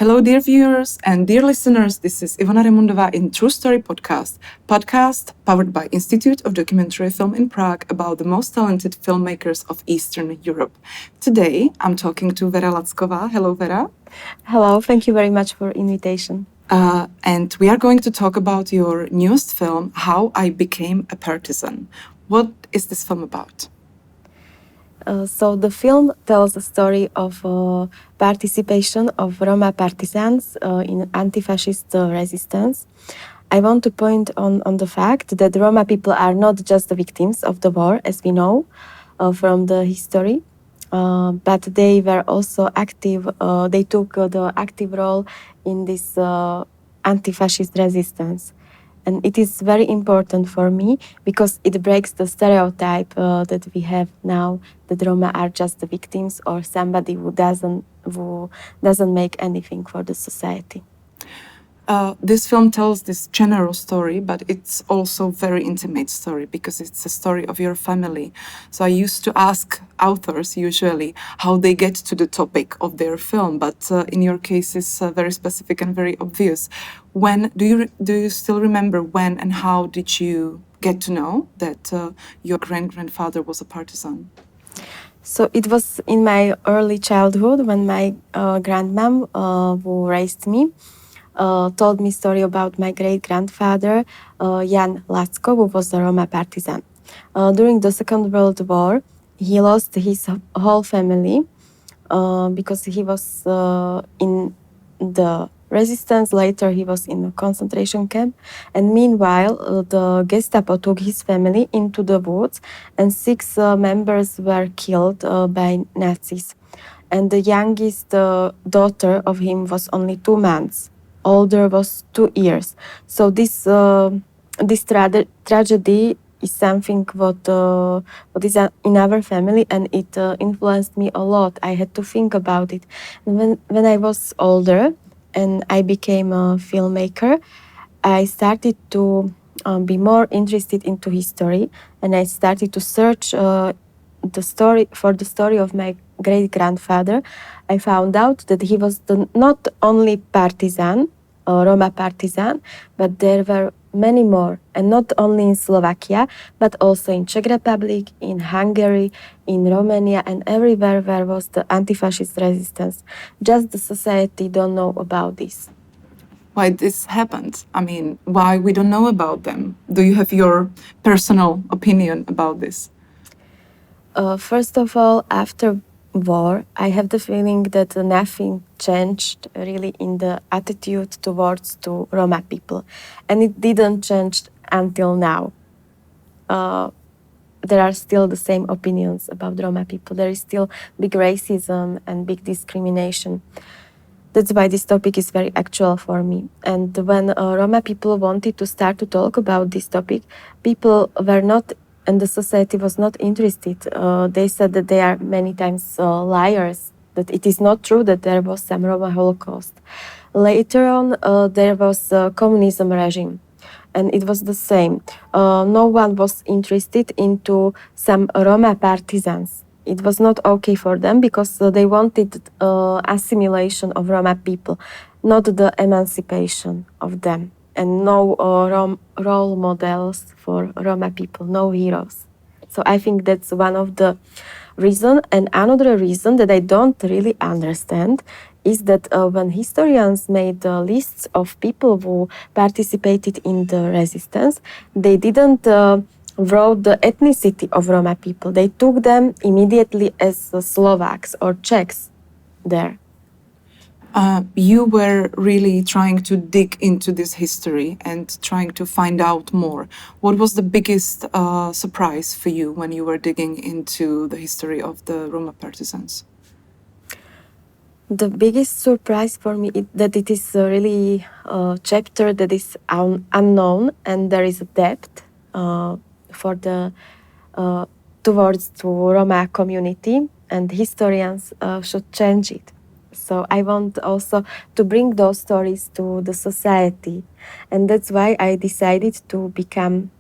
Hello, dear viewers and dear listeners. This is Ivana Remundová in True Story podcast powered by Institute of Documentary Film in Prague about the most talented filmmakers of Eastern Europe. Today, I'm talking to Vera Lacková. Hello, Vera. Hello, thank you very much for invitation. And we are going to talk about your newest film, How I Became a Partisan. What is this film about? So the film tells the story of participation of Roma partisans in anti-fascist resistance. I want to point on the fact that Roma people are not just the victims of the war, as we know from the history, but they were also active. They took the active role in this anti-fascist resistance. And it is very important for me because it breaks the stereotype that we have now that Roma are just the victims or somebody who doesn't make anything for the society. This film tells this general story, but it's also a very intimate story because it's a story of your family. So I used to ask authors usually how they get to the topic of their film, but in your case it's very specific and very obvious. When do you still remember when and how did you get to know that your grandfather was a partisan? So it was in my early childhood when my grandmom, who raised me, told me story about my great-grandfather, Ján Lacko, who was a Roma partisan. During the Second World War, he lost his whole family because he was in the resistance. Later, he was in a concentration camp. And meanwhile, the Gestapo took his family into the woods and 6 members were killed by Nazis. And the youngest daughter of him was only 2 months. Older was 2 years. So this tragedy is something what is in our family, and it influenced me a lot. I had to think about it. And when I was older and I became a filmmaker, I started to be more interested into history, and I started to search the story of my great-grandfather. I found out that he was not only partisan, Roma partisan, but there were many more, and not only in Slovakia, but also in Czech Republic, in Hungary, in Romania, and everywhere where was the anti-fascist resistance. Just the society don't know about this. Why this happened? I mean, why we don't know about them? Do you have your personal opinion about this? First of all, after war, I have the feeling that nothing changed really in the attitude towards to Roma people, and it didn't change until now. There are still the same opinions about Roma people. There is still big racism and big discrimination. That's why this topic is very actual for me. And when Roma people wanted to start to talk about this topic, people were not, and the society was not interested. They said that they are many times liars, that it is not true that there was some Roma Holocaust. Later on, there was a communism regime, and it was the same. No one was interested into some Roma partisans. It was not okay for them because they wanted assimilation of Roma people, not the emancipation of them. And no role models for Roma people, no heroes. So I think that's one of the reasons. And another reason that I don't really understand is that when historians made lists of people who participated in the resistance, they didn't wrote the ethnicity of Roma people. They took them immediately as Slovaks or Czechs there. You were really trying to dig into this history and trying to find out more. What was the biggest surprise for you when you were digging into the history of the Roma partisans? The biggest surprise for me is that it is really a chapter that is unknown, and there is a depth for the towards the Roma community, and historians should change it. So I want also to bring those stories to the society. And that's why I decided to become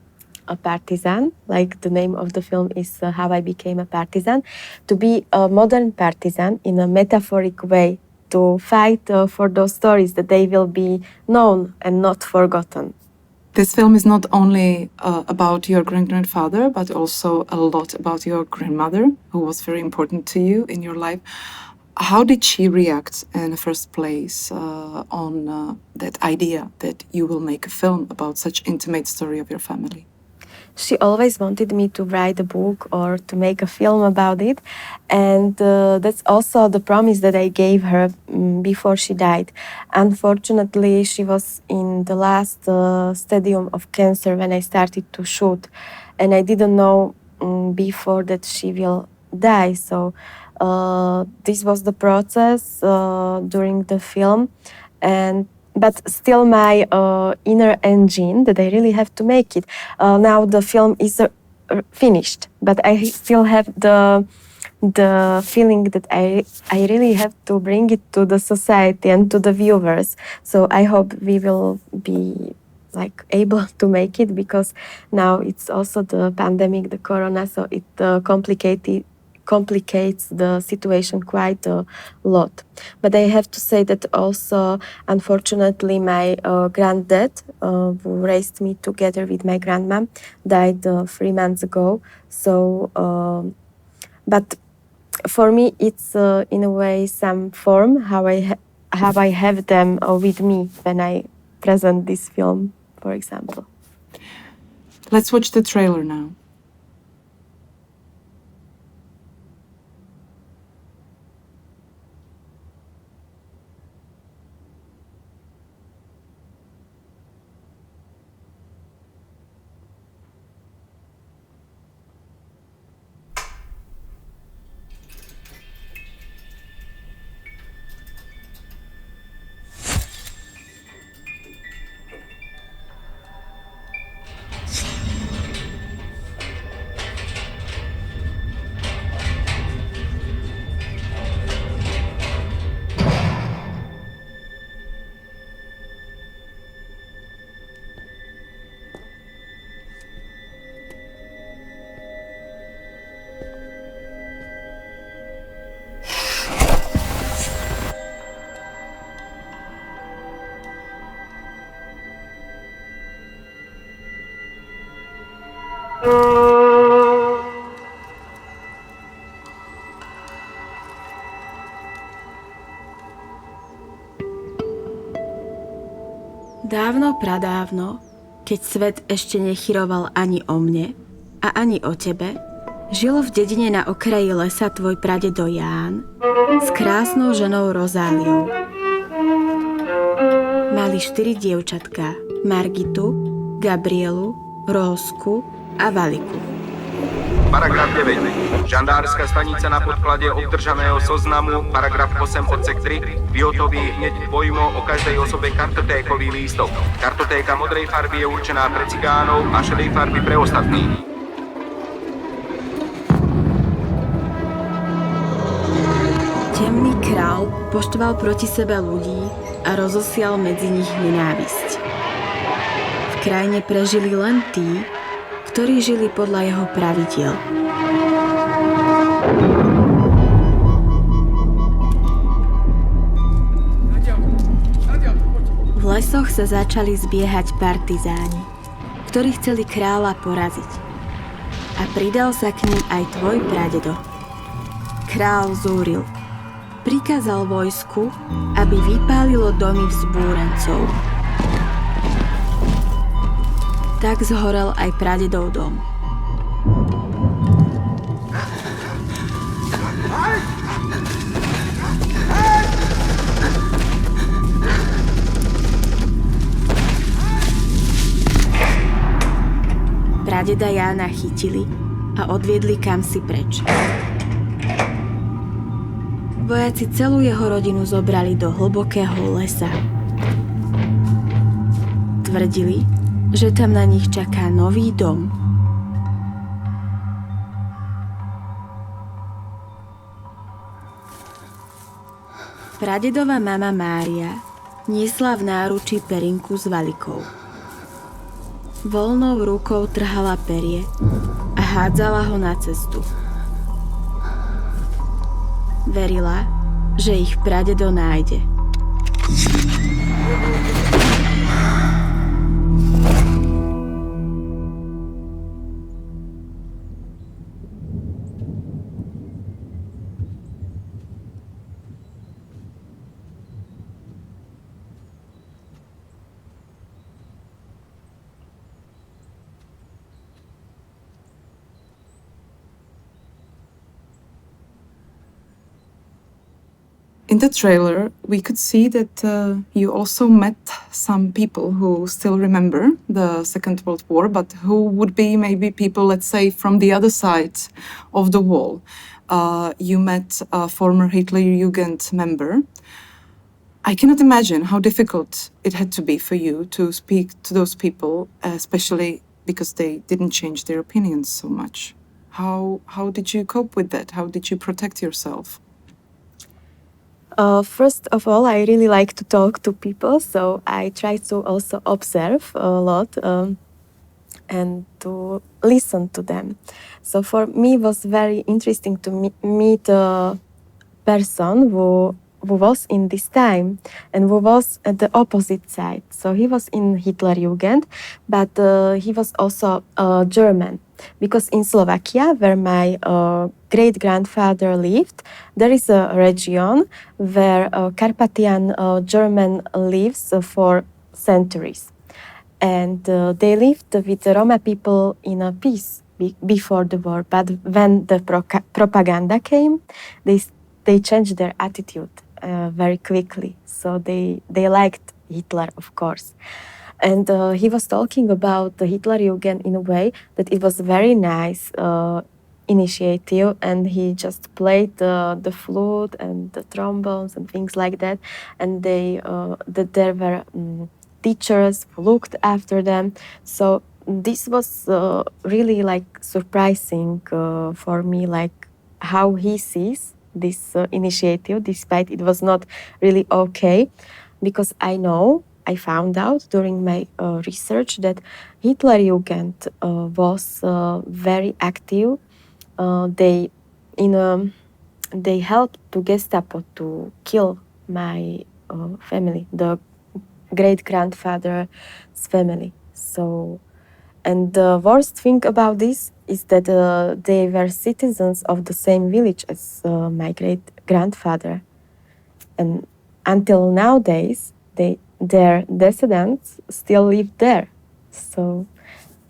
a partisan, like the name of the film is How I Became a Partisan, to be a modern partisan in a metaphoric way, to fight for those stories that they will be known and not forgotten. This film is not only about your great-grandfather, but also a lot about your grandmother, who was very important to you in your life. How did she react in the first place on that idea that you will make a film about such intimate story of your family? She always wanted me to write a book or to make a film about it. And that's also the promise that I gave her before she died. Unfortunately, she was in the last stadium of cancer when I started to shoot. And I didn't know before that she will die. So this was the process during the film. But still my inner engine that I really have to make it. Now the film is finished, but I still have the feeling that I really have to bring it to the society and to the viewers. So I hope we will be able to make it, because now it's also the pandemic, the corona, so it complicates the situation quite a lot. But I have to say that also, unfortunately, my granddad, who raised me together with my grandma, died 3 months ago. So, but for me, it's in a way some form how I have them with me when I present this film, for example. Let's watch the trailer now. Dávno pradávno, keď svet ešte nechyroval ani o mne a ani o tebe, žil v dedine na okraji lesa tvoj pradedo Ján s krásnou ženou Rozáliou. Mali 4 dievčatká, Margitu, Gabrielu, Rózku a Valiku. Paragraf 9. Žandárska stanica na podklade obdržaného zoznamu, paragraf 8 odsek 3, vyhotoví hneď dvojmo o každej osobe kartotékový lístok. Kartotéka modrej farby je určená pre cigánov a šedej farby pre ostatných. Temný král poštval proti sebe ľudí a rozosial medzi nich nenávisť. V krajine prežili len tí, ktorí žili podľa jeho pravidiel. V lesoch sa začali zbiehať partizáni, ktorí chceli kráľa poraziť. A pridal sa k ním aj tvoj pradedo. Kráľ zúril. Prikázal vojsku, aby vypálilo domy vzbúrencov. Tak zhorel aj pradedov dom. Pradeda Jána chytili a odviedli kamsi preč. Vojaci celú jeho rodinu zobrali do hlbokého lesa. Tvrdili, že tam na nich čaká nový dom. Pradedová mama Mária niesla v náručí perinku s Valikou. Voľnou rukou trhala perie a hádzala ho na cestu. Verila, že ich pradedo nájde. In the trailer, we could see that you also met some people who still remember the Second World War, but who would be maybe people, let's say, from the other side of the wall. You met a former Hitlerjugend member. I cannot imagine how difficult it had to be for you to speak to those people, especially because they didn't change their opinions so much. How did you cope with that? How did you protect yourself? First of all, I really like to talk to people, so I try to also observe a lot and to listen to them. So for me, it was very interesting to meet a person who was in this time and who was at the opposite side. So he was in Hitlerjugend, but he was also German. Because in Slovakia, where my great-grandfather lived, there is a region where Carpathian German lives for centuries. And they lived with the Roma people in a peace before the war. But when the propaganda came, they changed their attitude very quickly. So they liked Hitler, of course. And he was talking about the Hitlerjugend in a way that it was very nice initiative, and he just played the flute and the trombones and things like that. And that there were teachers who looked after them. So this was really like surprising for me, like how he sees this initiative, despite it was not really okay, because I found out during my research that Hitlerjugend was very active. They helped to Gestapo to kill my family, the great-grandfather's family. So, and the worst thing about this is that they were citizens of the same village as my great-grandfather. And until nowadays, their descendants still live there. So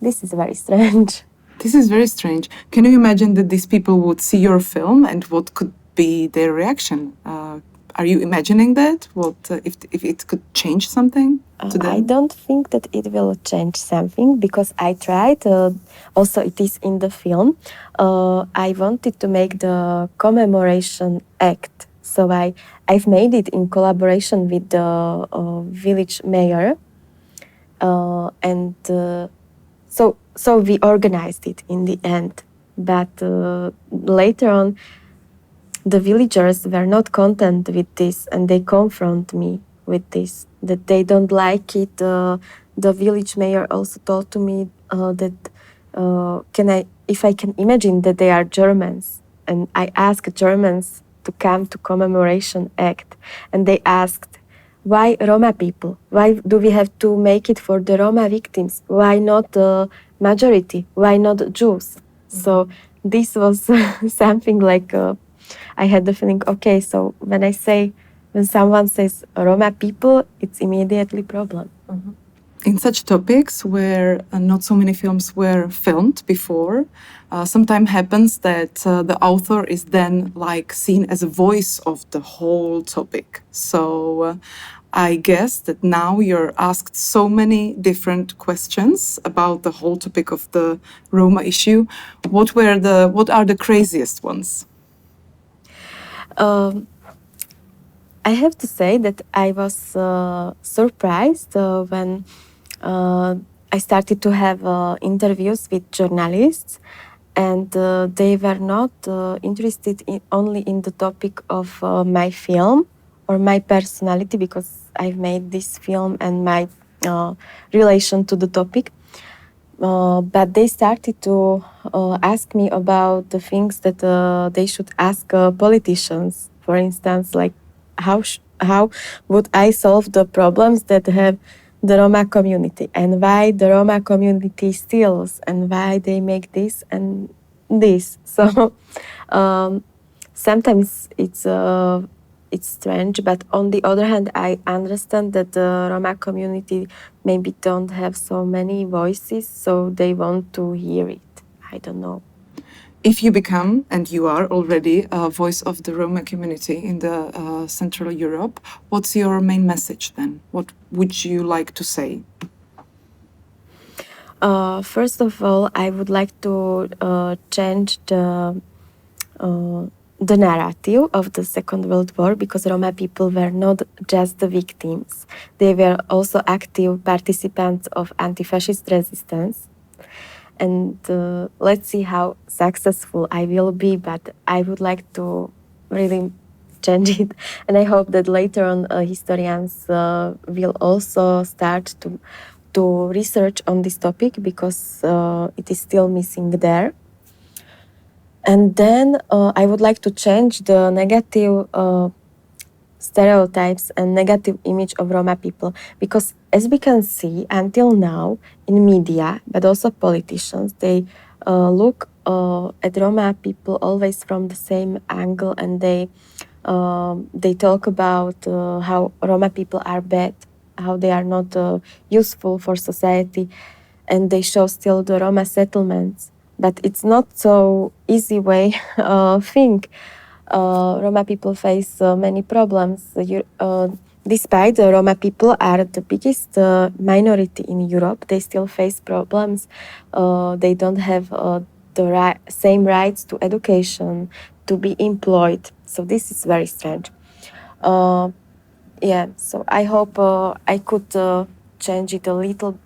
this is very strange. This is very strange. Can you imagine that these people would see your film and what could be their reaction? Are you imagining that? What if it could change something to them? I don't think that it will change something, because I tried. Also, it is in the film. I wanted to make the Commemoration Act. So I've made it in collaboration with the village mayor, and so we organized it in the end. But later on, the villagers were not content with this, and they confront me with this, that they don't like it. The village mayor also told to me that if I can imagine that they are Germans, and I asked Germans to come to Commemoration Act, and they asked, why Roma people? Why do we have to make it for the Roma victims? Why not the majority? Why not Jews? So this was something like I had the feeling, okay, so when someone says Roma people, it's immediately problem. Mm-hmm. In such topics where not so many films were filmed before, sometimes happens that the author is then like seen as a voice of the whole topic. So I guess that now you're asked so many different questions about the whole topic of the Roma issue. What are the craziest ones? I have to say that I was surprised when I started to have interviews with journalists, and they were not interested only in the topic of my film or my personality, because I've made this film and my relation to the topic. But they started to ask me about the things that they should ask politicians. for instance, like how would I solve the problems that have the Roma community, and why the Roma community steals, and why they make this and this. So sometimes it's strange, but on the other hand, I understand that the Roma community maybe don't have so many voices, so they want to hear it. I don't know. If you become, and you are already, a voice of the Roma community in the Central Europe, what's your main message then? What would you like to say? First of all, I would like to change the narrative of the Second World War, because Roma people were not just the victims. They were also active participants of anti-fascist resistance. And let's see how successful I will be, but I would like to really change it. And I hope that later on historians will also start to research on this topic, because it is still missing there. And then I would like to change the negative stereotypes and negative image of Roma people, because as we can see until now in media, but also politicians, they look at Roma people always from the same angle, and they talk about how Roma people are bad, how they are not useful for society, and they show still the Roma settlements. But it's not so easy way think. Roma people face many problems. Despite the Roma people are the biggest minority in Europe, they still face problems. They don't have the same rights to education, to be employed. So this is very strange. So I hope I could change it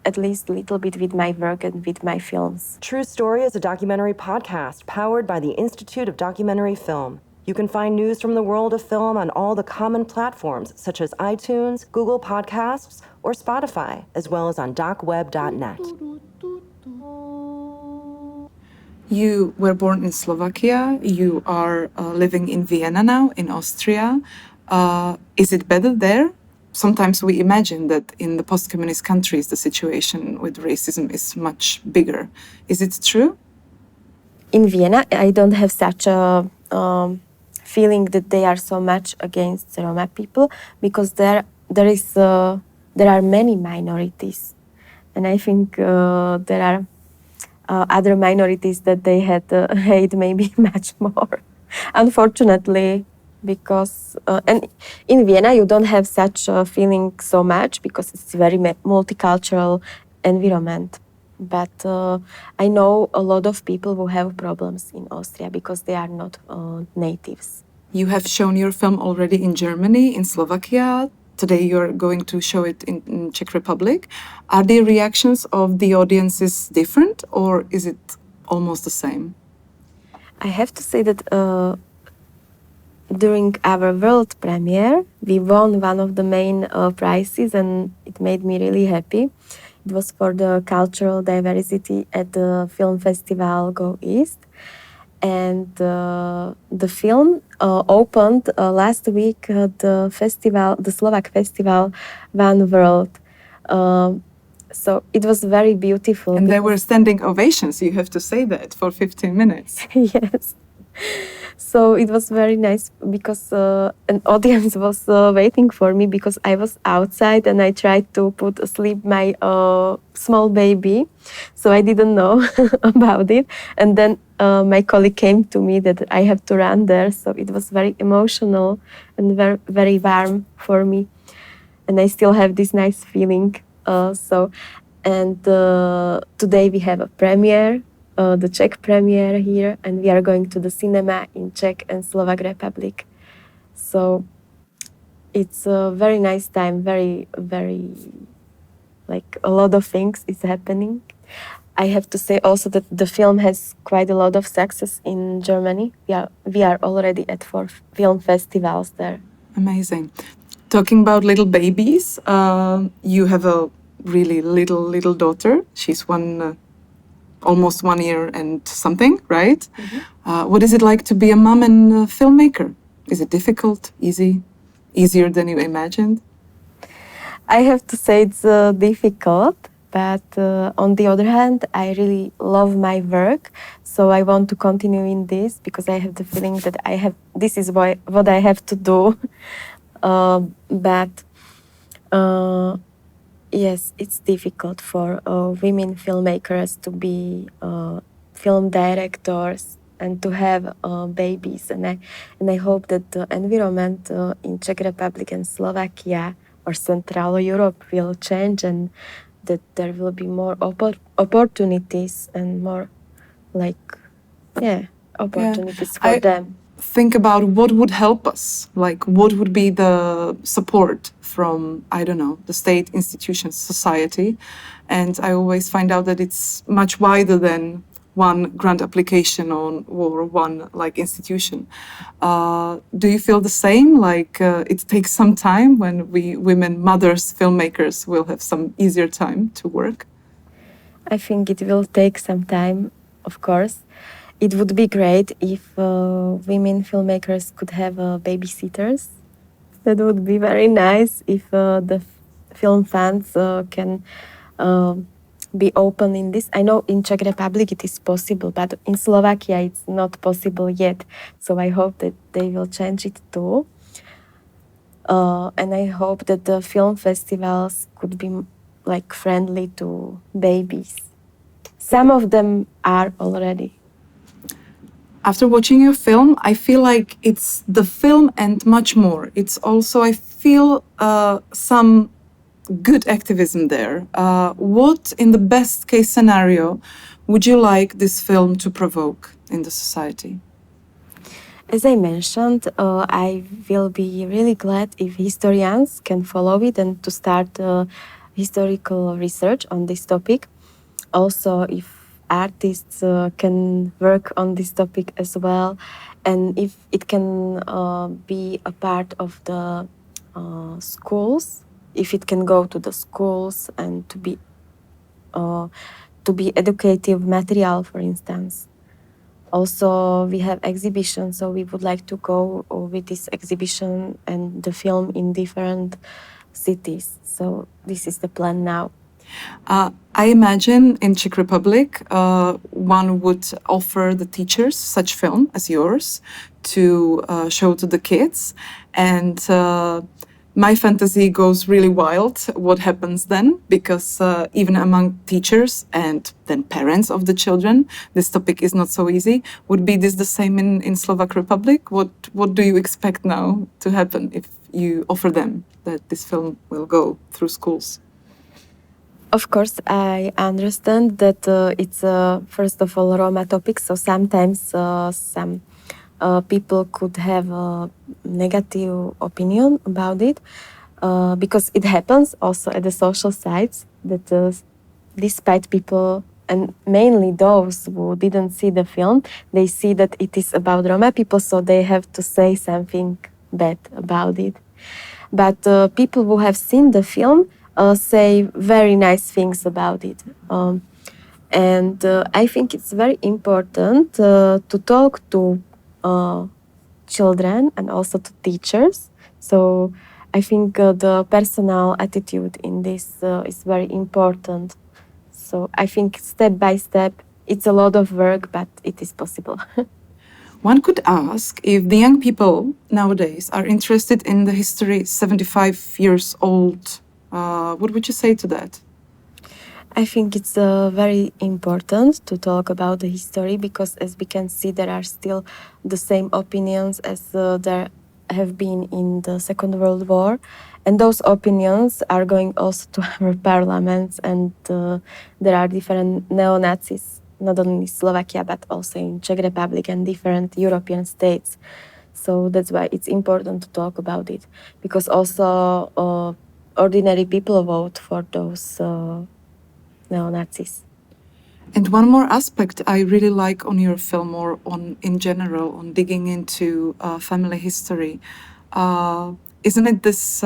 at least a little bit with my work and with my films. True Story is a documentary podcast powered by the Institute of Documentary Film. You can find news from the world of film on all the common platforms such as iTunes, Google Podcasts, or Spotify, as well as on docweb.net. You were born in Slovakia. You are living in Vienna now, in Austria. Is it better there? Sometimes we imagine that in the post-communist countries, the situation with racism is much bigger. Is it true? In Vienna, I don't have such a feeling that they are so much against Roma people, because there are many minorities, and I think there are other minorities that they hate maybe much more, unfortunately. Because and in Vienna you don't have such a feeling so much, because it's a very multicultural environment. But I know a lot of people who have problems in Austria because they are not natives. You have shown your film already in Germany, in Slovakia. Today you're going to show it in Czech Republic. Are the reactions of the audiences different, or is it almost the same? I have to say that during our world premiere, we won one of the main prizes, and it made me really happy. It was for the cultural diversity at the film festival Go East. And the film opened last week the Slovak festival One World. So it was very beautiful. And there were standing ovations, you have to say that, for 15 minutes. Yes. So it was very nice, because an audience was waiting for me, because I was outside and I tried to put asleep my small baby. So I didn't know about it. And then my colleague came to me that I have to run there. So it was very emotional and very, very warm for me. And I still have this nice feeling. Today we have a premiere. The Czech premiere here, and we are going to the cinema in Czech and Slovak Republic. So it's a very nice time, very, very, like a lot of things is happening. I have to say also that the film has quite a lot of success in Germany. We are already at 4 film festivals there. Amazing. Talking about little babies, you have a really little daughter. She's almost 1 year and something, right? Mm-hmm. What is it like to be a mom and a filmmaker? Is it difficult, easy, easier than you imagined? I have to say it's difficult, but on the other hand, I really love my work, so I want to continue in this because I have the feeling that this is what I have to do. But yes, it's difficult for women filmmakers to be film directors and to have babies, and I hope that the environment in Czech Republic and Slovakia or Central Europe will change, and that there will be more opportunities and more opportunities for them. Think about what would help us, like what would be the support from, I don't know, the state, institutions, society. And I always find out that it's much wider than one grant application or one like institution. Do you feel the same? Like it takes some time when we women, mothers, filmmakers will have some easier time to work? I think it will take some time, of course. It would be great if women filmmakers could have babysitters. That would be very nice if the film fans can be open in this. I know in Czech Republic it is possible, but in Slovakia it's not possible yet. So I hope that they will change it too. And I hope that the film festivals could be like friendly to babies. Some of them are already. After watching your film, I feel like it's the film and much more. It's also, I feel some good activism there. What, in the best case scenario, would you like this film to provoke in the society? As I mentioned, I will be really glad if historians can follow it and to start historical research on this topic. Also, if artists can work on this topic as well, and if it can be a part of the schools, if it can go to the schools and to be educative material, for instance. Also, we have exhibitions, so we would like to go with this exhibition and the film in different cities. So this is the plan now. I imagine in Czech Republic, one would offer the teachers such film as yours to show to the kids. And my fantasy goes really wild. What happens then? Because even among teachers and then parents of the children, this topic is not so easy. Would be this the same in Slovak Republic? What do you expect now to happen if you offer them that this film will go through schools? Of course, I understand that it's first of all Roma topic, so sometimes some people could have a negative opinion about it because it happens also at the social sites that despite people, and mainly those who didn't see the film, they see that it is about Roma people, so they have to say something bad about it. But people who have seen the film say very nice things about it. And I think it's very important to talk to children and also to teachers. So I think the personal attitude in this is very important. So I think step by step, it's a lot of work, but it is possible. One could ask if the young people nowadays are interested in the history 75 years old. What would you say to that? I think it's very important to talk about the history because, as we can see, there are still the same opinions as there have been in the Second World War. And those opinions are going also to our parliaments, and there are different neo-Nazis, not only in Slovakia, but also in Czech Republic and different European states. So that's why it's important to talk about it, because also ordinary people vote for those neo-Nazis. And one more aspect I really like on your film, or on in general, on digging into family history. Isn't it this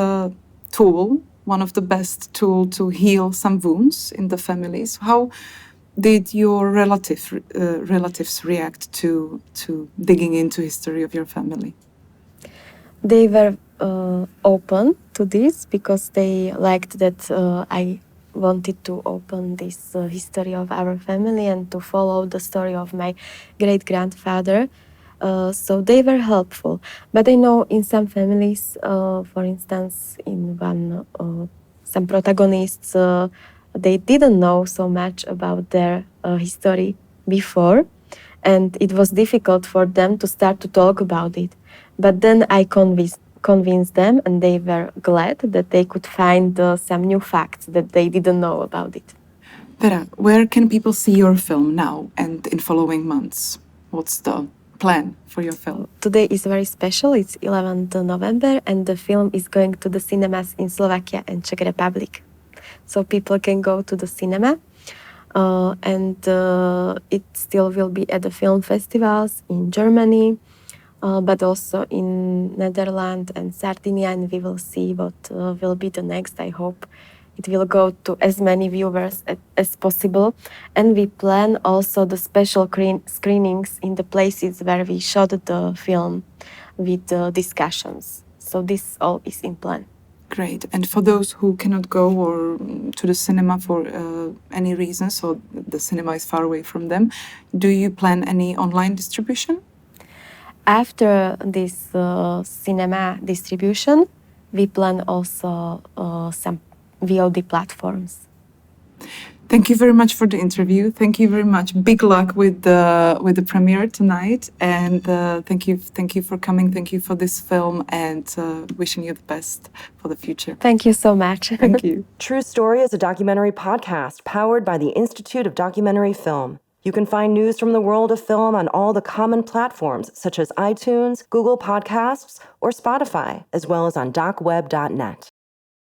tool, one of the best tools to heal some wounds in the families? How did your relatives react to digging into history of your family? They were open to this because they liked that I wanted to open this history of our family and to follow the story of my great-grandfather. So they were helpful. But I know in some families, for instance, in one, some protagonists, they didn't know so much about their history before, and it was difficult for them to start to talk about it. But then I convinced them, and they were glad that they could find some new facts that they didn't know about it. Vera, where can people see your film now and in following months? What's the plan for your film? Today is very special. It's 11th November, and the film is going to the cinemas in Slovakia and Czech Republic. So people can go to the cinema, and it still will be at the film festivals in Germany, but also in Netherlands and Sardinia, and we will see what will be the next. I hope it will go to as many viewers as possible. And we plan also the special screenings in the places where we shot the film with discussions. So this all is in plan. Great. And for those who cannot go or to the cinema for any reason, so the cinema is far away from them, do you plan any online distribution? After this cinema distribution, we plan also some VOD platforms. Thank you very much for the interview. Thank you very much. Big luck with the premiere tonight, and thank you for coming. Thank you for this film, and wishing you the best for the future. Thank you so much. Thank you. True Story is a documentary podcast powered by the Institute of Documentary Film. You can find news from the world of film on all the common platforms such as iTunes, Google Podcasts, or Spotify, as well as on docweb.net.